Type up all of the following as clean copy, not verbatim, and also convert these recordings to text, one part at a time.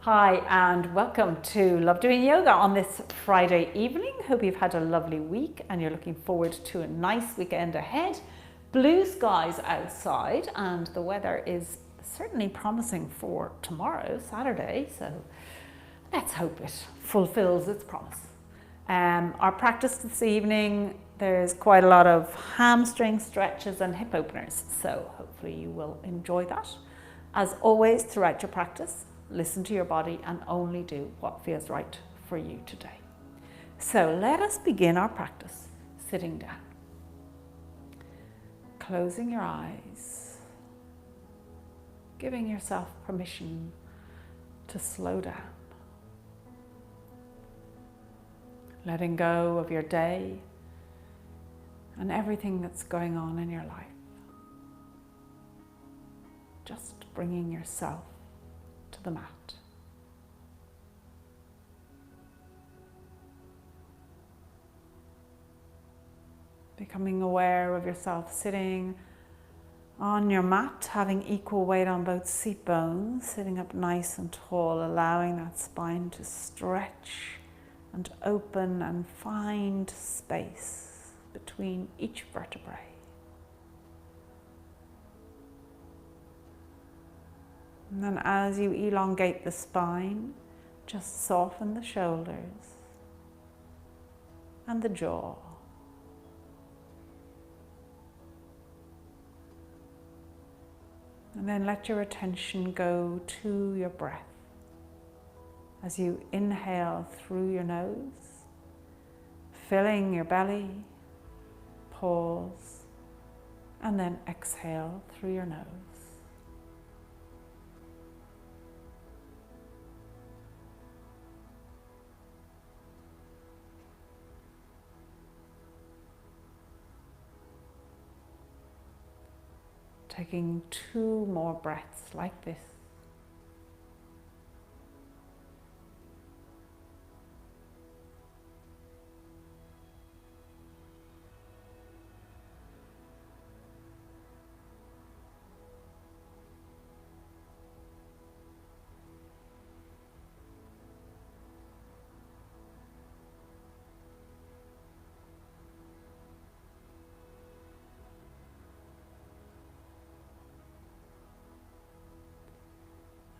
Hi and welcome to Love Doing Yoga on this Friday evening. Hope you've had a lovely week and you're looking forward to a nice weekend ahead. Blue skies outside and the weather is certainly promising for tomorrow, Saturday, so let's hope it fulfills its promise. Our practice this evening, there's quite a lot of hamstring stretches and hip openers, so hopefully you will enjoy that. As always, throughout your practice, listen to your body and only do what feels right for you today. So let us begin our practice sitting down. Closing your eyes, giving yourself permission to slow down. Letting go of your day and everything that's going on in your life. Just bringing yourself to the mat. Becoming aware of yourself sitting on your mat, having equal weight on both seat bones, sitting up nice and tall, allowing that spine to stretch and open and find space between each vertebrae. And then as you elongate the spine, just soften the shoulders and the jaw. And then let your attention go to your breath. As you inhale through your nose, filling your belly, pause, and then exhale through your nose. Taking 2 more breaths like this.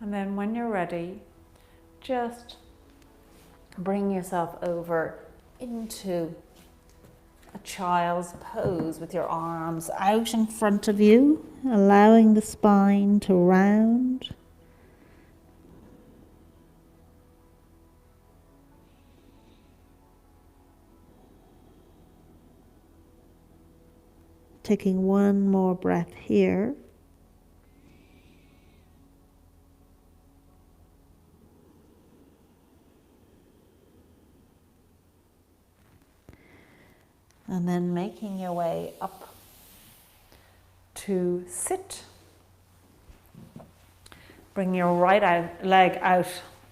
And then when you're ready, just bring yourself over into a child's pose with your arms out in front of you, allowing the spine to round. Taking 1 more breath here. And then making your way up to sit. Bring your leg out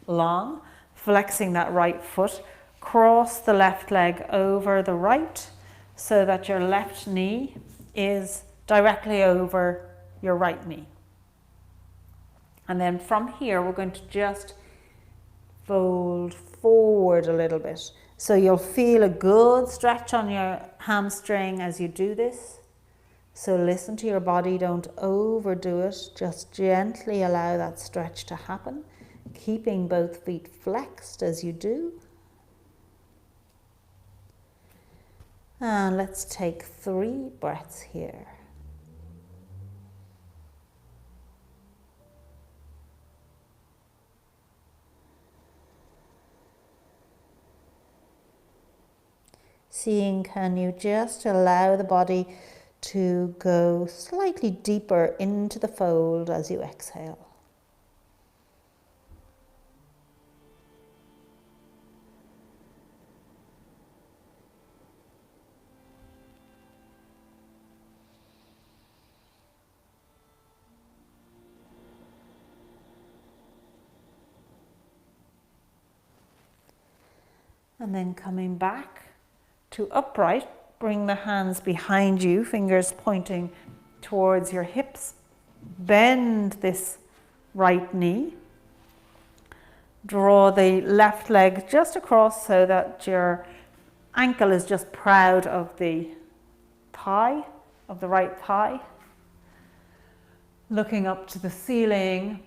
long, flexing that right foot. Cross the left leg over the right so that your left knee is directly over your right knee. And then from here, we're going to just fold forward a little bit. So you'll feel a good stretch on your hamstring as you do this. So listen to your body, don't overdo it. Just gently allow that stretch to happen, keeping both feet flexed as you do. And let's take 3 breaths here. Seeing, can you just allow the body to go slightly deeper into the fold as you exhale. And then coming back to upright, bring the hands behind you, fingers pointing towards your hips. Bend this right knee. Draw the left leg just across so that your ankle is just proud of the thigh, of the right thigh. Looking up to the ceiling,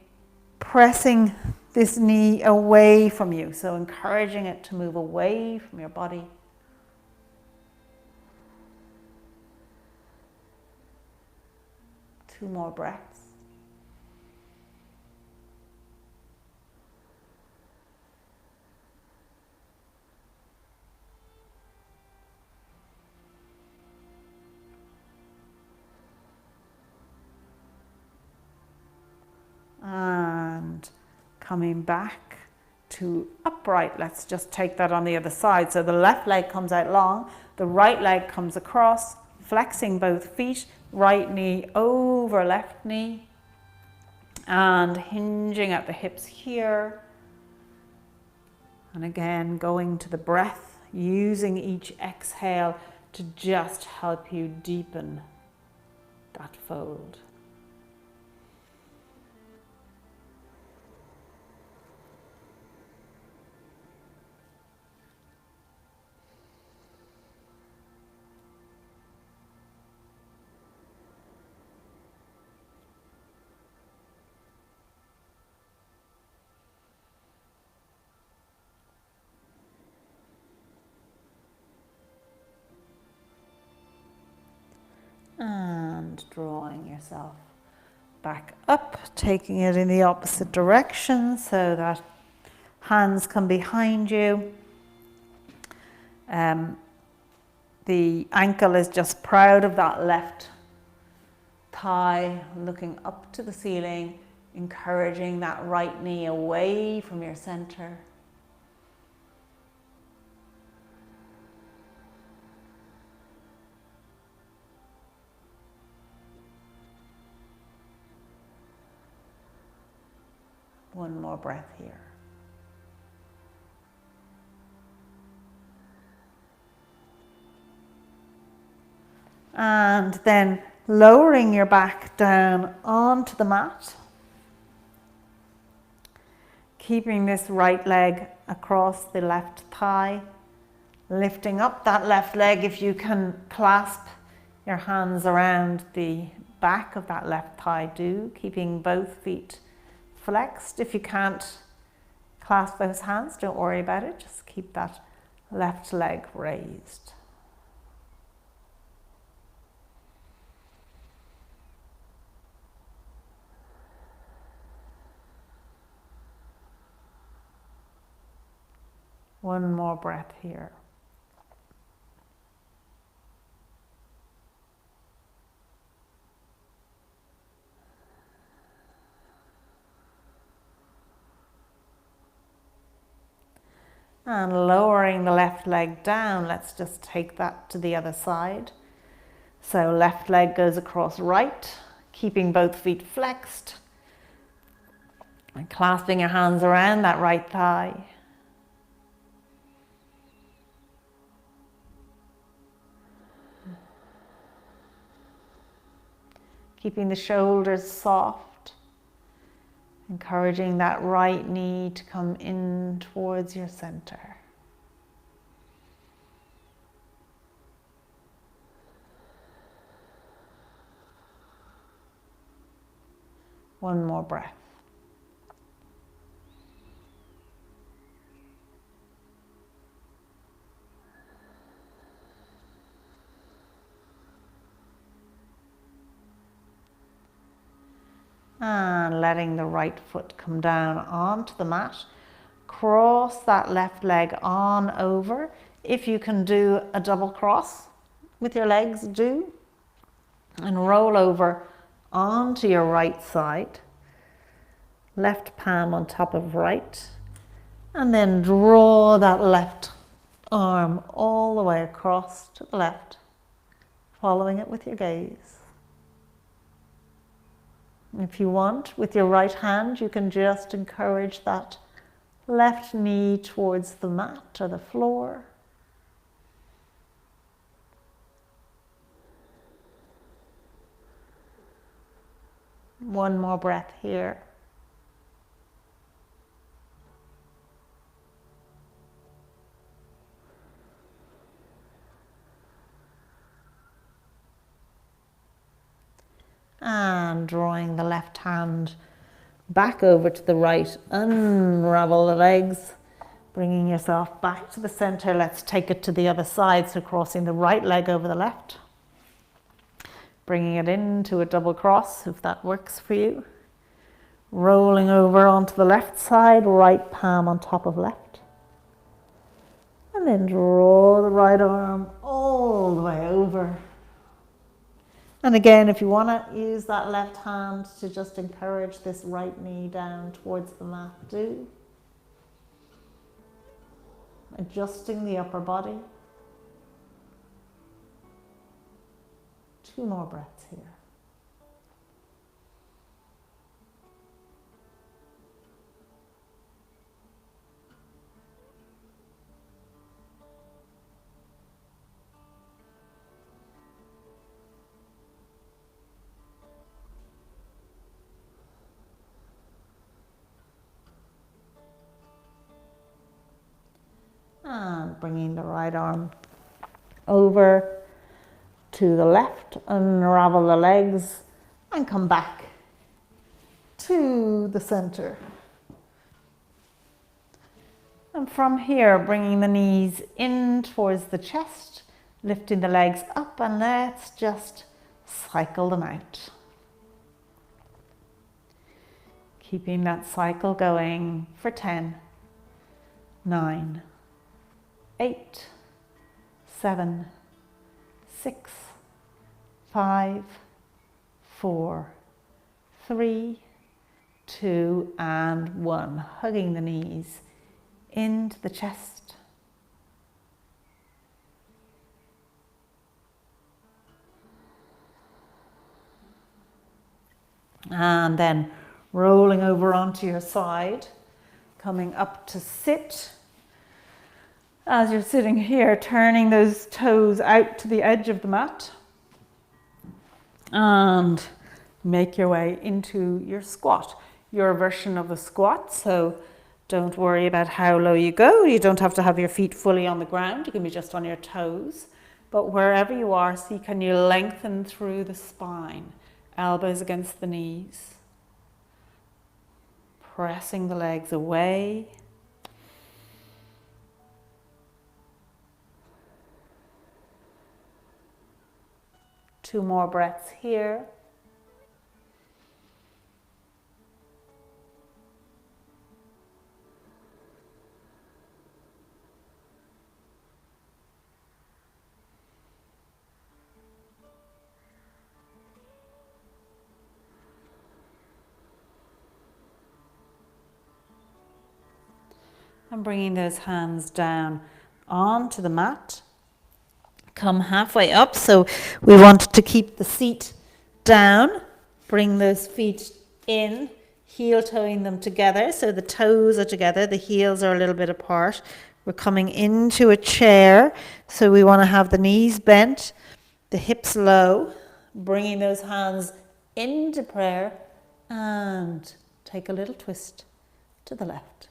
pressing this knee away from you, so encouraging it to move away from your body. Two more breaths. And coming back to upright. Let's just take that on the other side. So the left leg comes out long, the right leg comes across, flexing both feet, right knee over left knee, and hinging at the hips here. And again, going to the breath, using each exhale to just help you deepen that fold. And drawing yourself back up, taking it in the opposite direction so that hands come behind you. The ankle is just proud of that left thigh, looking up to the ceiling, encouraging that right knee away from your center. One more breath here. And then lowering your back down onto the mat. Keeping this right leg across the left thigh. Lifting up that left leg, if you can clasp your hands around the back of that left thigh, do. Keeping both feet flexed. If you can't clasp those hands, don't worry about it. Just keep that left leg raised. One more breath here. And lowering the left leg down, let's just take that to the other side. So left leg goes across right, keeping both feet flexed. And clasping your hands around that right thigh. Keeping the shoulders soft. Encouraging that right knee to come in towards your center. One more breath. And letting the right foot come down onto the mat. Cross that left leg on over. If you can do a double cross with your legs, do. And roll over onto your right side. Left palm on top of right. And then draw that left arm all the way across to the left, following it with your gaze. If you want, with your right hand, you can just encourage that left knee towards the mat or the floor. One more breath here. And drawing the left hand back over to the right, unravel the legs, bringing yourself back to the center. Let's take it to the other side. So crossing the right leg over the left, bringing it into a double cross if that works for you. Rolling over onto the left side, right palm on top of left. And then draw the right arm all the way over. And again, if you want to use that left hand to just encourage this right knee down towards the mat, do. Adjusting the upper body. 2 more breaths here. And bringing the right arm over to the left, unravel the legs and come back to the center. And from here, bringing the knees in towards the chest, lifting the legs up, and let's just cycle them out. Keeping that cycle going for 10, 9, 8, 7, 6, 5, 4, 3, 2, and 1. Hugging the knees into the chest. And then rolling over onto your side, coming up to sit. As you're sitting here, turning those toes out to the edge of the mat and make your way into your squat, your version of a squat. So don't worry about how low you go. You don't have to have your feet fully on the ground. You can be just on your toes. But wherever you are, see, can you lengthen through the spine, elbows against the knees, pressing the legs away. Two more breaths here. And bringing those hands down onto the mat. Come halfway up, so we want to keep the seat down. Bring those feet in, heel toeing them together, so the toes are together, the heels are a little bit apart. We're coming into a chair, so we want to have the knees bent, the hips low, bringing those hands into prayer, and take a little twist to the left.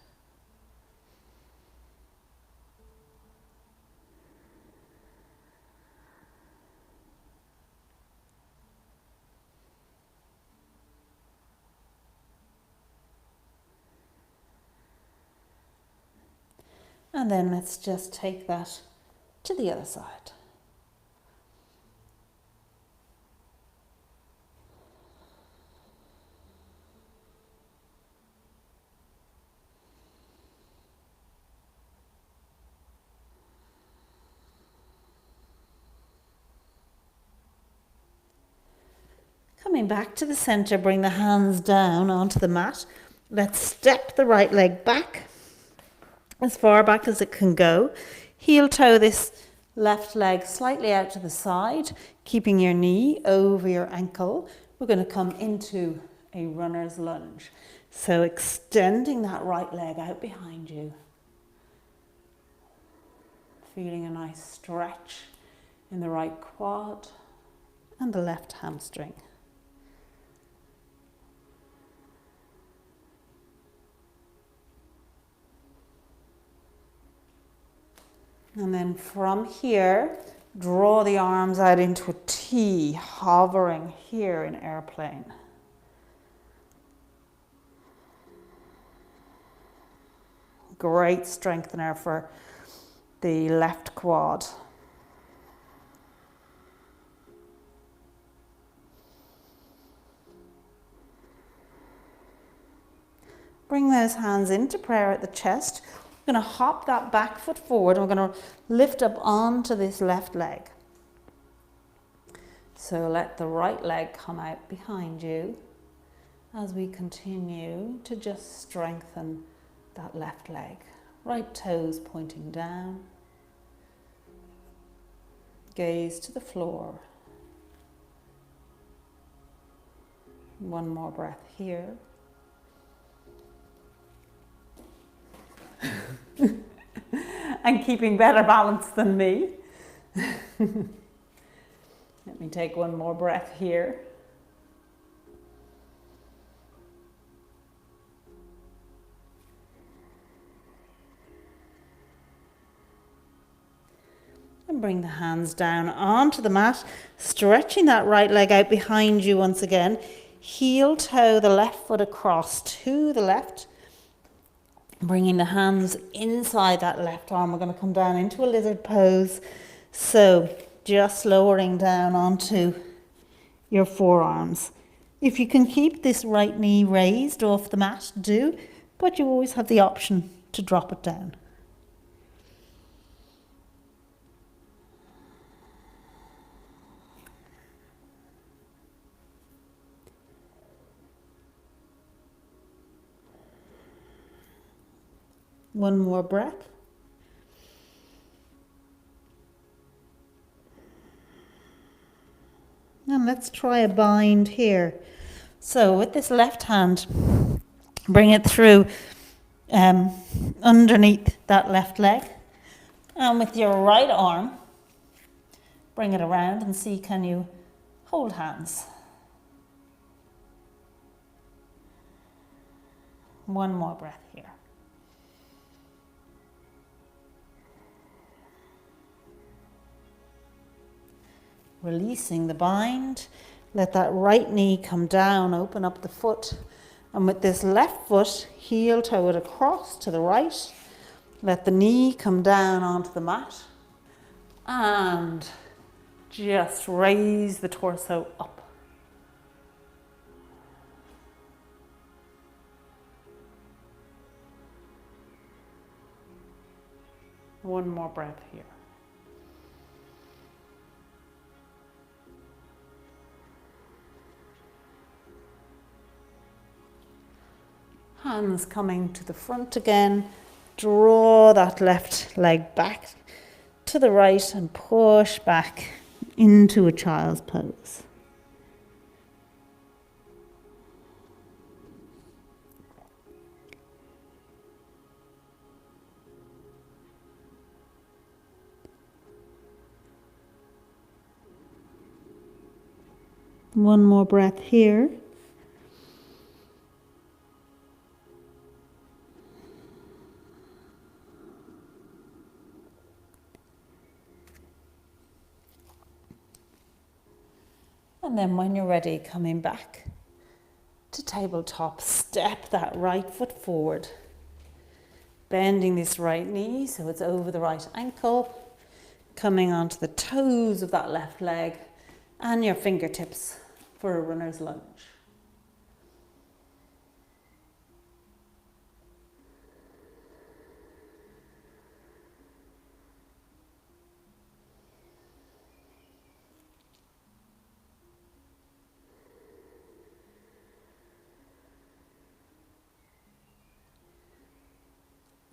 And then let's just take that to the other side. Coming back to the center, bring the hands down onto the mat. Let's step the right leg back, as far back as it can go. Heel toe this left leg slightly out to the side, keeping your knee over your ankle. We're going to come into a runner's lunge. So extending that right leg out behind you. Feeling a nice stretch in the right quad and the left hamstring. And then from here, Draw the arms out into a T, hovering here in airplane. Great strengthener for the left quad. Bring those hands into prayer at the chest. We're going to hop that back foot forward and we're going to lift up onto this left leg. So let the right leg come out behind you as we continue to just strengthen that left leg. Right toes pointing down. Gaze to the floor. One more breath here. And keeping better balance than me. Let me take one more breath here. And bring the hands down onto the mat, stretching that right leg out behind you once again. Heel toe the left foot across to the left. Bringing the hands inside that left arm. We're going to come down into a lizard pose. So just lowering down onto your forearms. If you can keep this right knee raised off the mat, do, but you always have the option to drop it down. One more breath. And let's try a bind here. So with this left hand, bring it through underneath that left leg. And with your right arm, bring it around and see, can you hold hands? One more breath here. Releasing the bind, let that right knee come down, open up the foot, and with this left foot, heel toe it across to the right, let the knee come down onto the mat, and just raise the torso up. One more breath here. Hands coming to the front again. Draw that left leg back to the right and push back into a child's pose. One more breath here. And then when you're ready, coming back to tabletop, step that right foot forward. Bending this right knee so it's over the right ankle. Coming onto the toes of that left leg and your fingertips for a runner's lunge.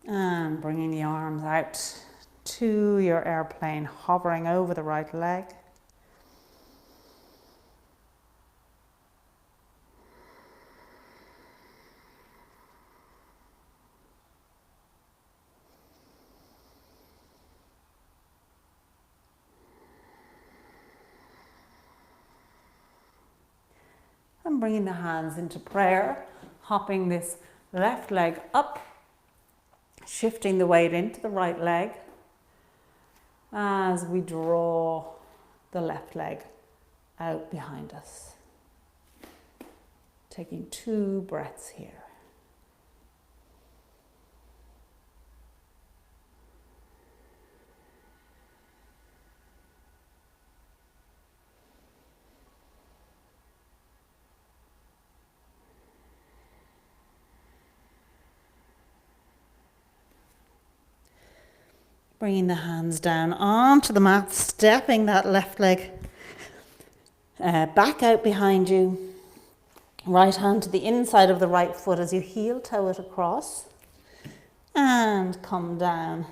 And bringing the arms out to your airplane, hovering over the right leg. And bringing the hands into prayer, hopping this left leg up, shifting the weight into the right leg. as we draw the left leg out behind us. Taking 2 breaths here. Bringing the hands down onto the mat, stepping that left leg back out behind you. Right hand to the inside of the right foot as you heel toe it across. And come down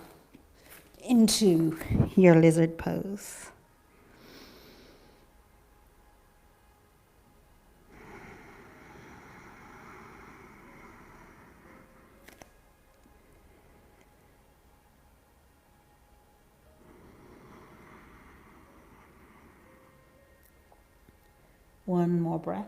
into your lizard pose. One more breath.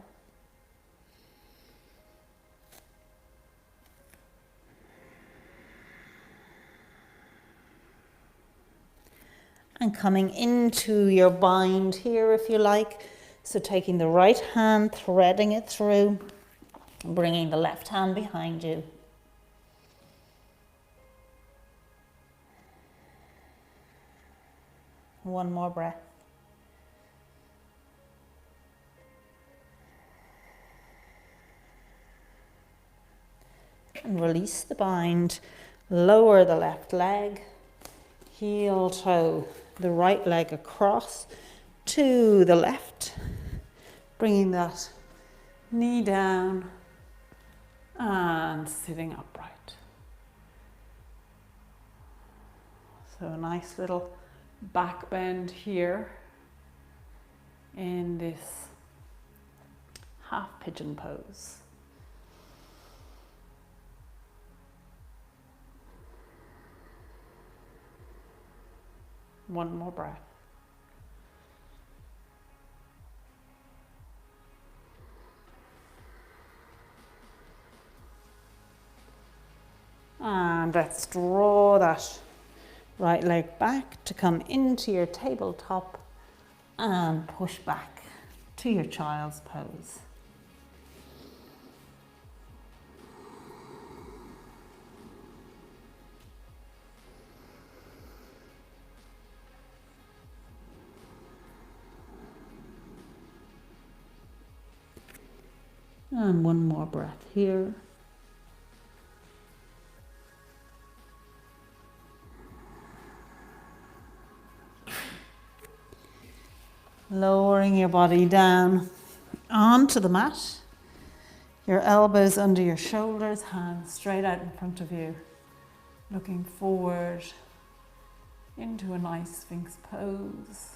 And coming into your bind here if you like. So taking the right hand, threading it through, bringing the left hand behind you. One more breath. And release the bind, lower the left leg, heel toe the right leg across to the left, bringing that knee down and sitting upright. So a nice little back bend here in this half pigeon pose. One more breath. And let's draw that right leg back to come into your tabletop and push back to your child's pose. And one more breath here. Lowering your body down onto the mat. Your elbows under your shoulders, hands straight out in front of you. Looking forward into a nice Sphinx pose.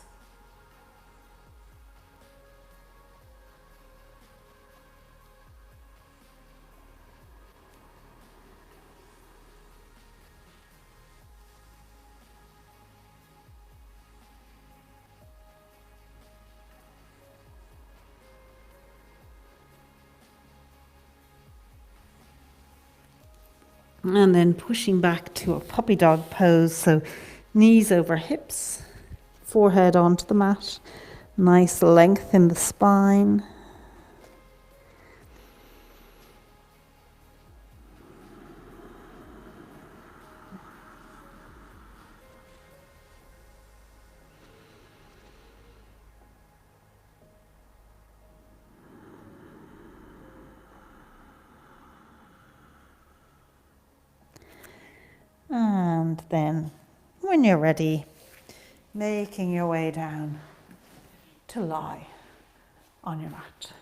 And then pushing back to a puppy dog pose. So knees over hips, forehead onto the mat. Nice length in the spine. And then, when you're ready, making your way down to lie on your mat.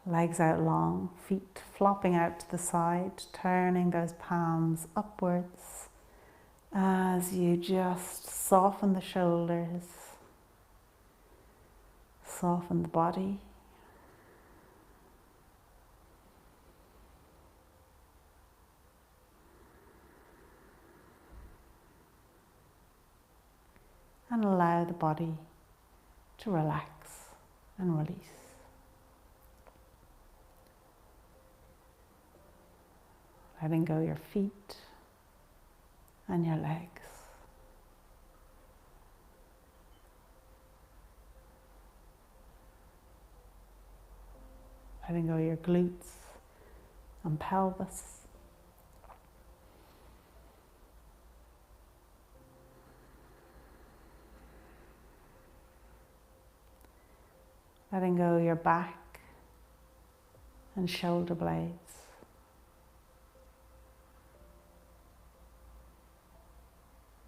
Legs out long, feet flopping out to the side, turning those palms upwards as you just soften the shoulders, soften the body. And allow the body to relax and release. Letting go your feet, and your legs. Letting go your glutes and pelvis. Letting go your back and shoulder blades.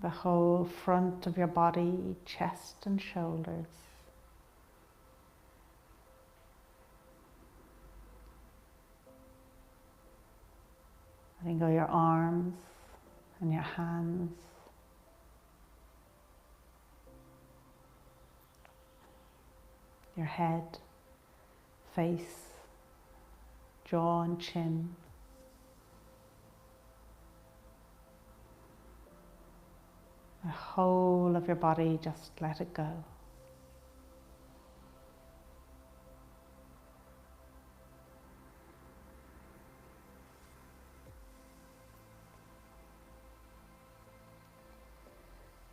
The whole front of your body, chest and shoulders. Letting go your arms and your hands. Your head, face, jaw and chin. The whole of your body, just let it go.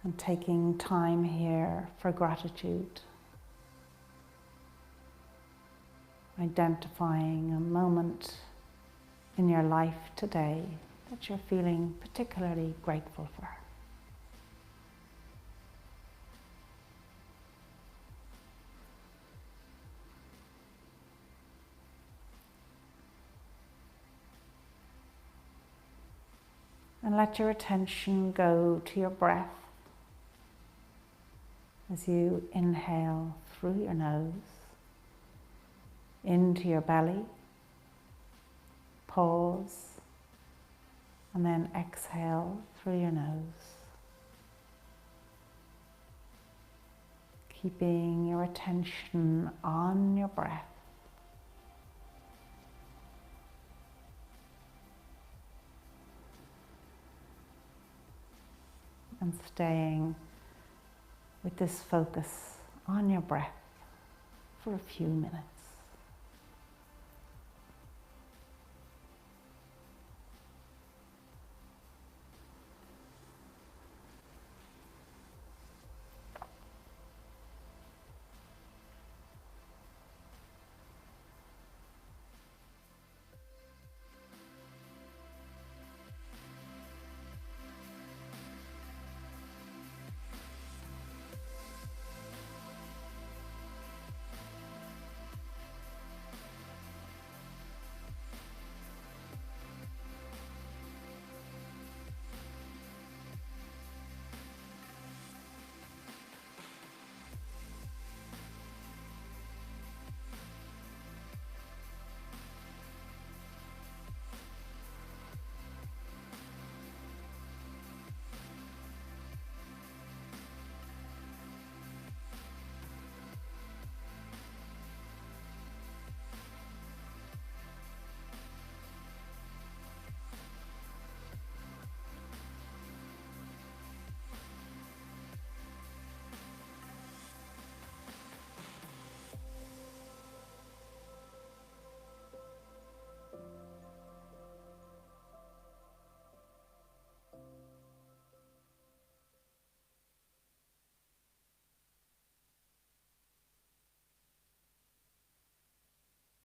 And taking time here for gratitude. Identifying a moment in your life today that you're feeling particularly grateful for. And let your attention go to your breath as you inhale through your nose into your belly, pause, and then exhale through your nose. Keeping your attention on your breath. And staying with this focus on your breath for a few minutes.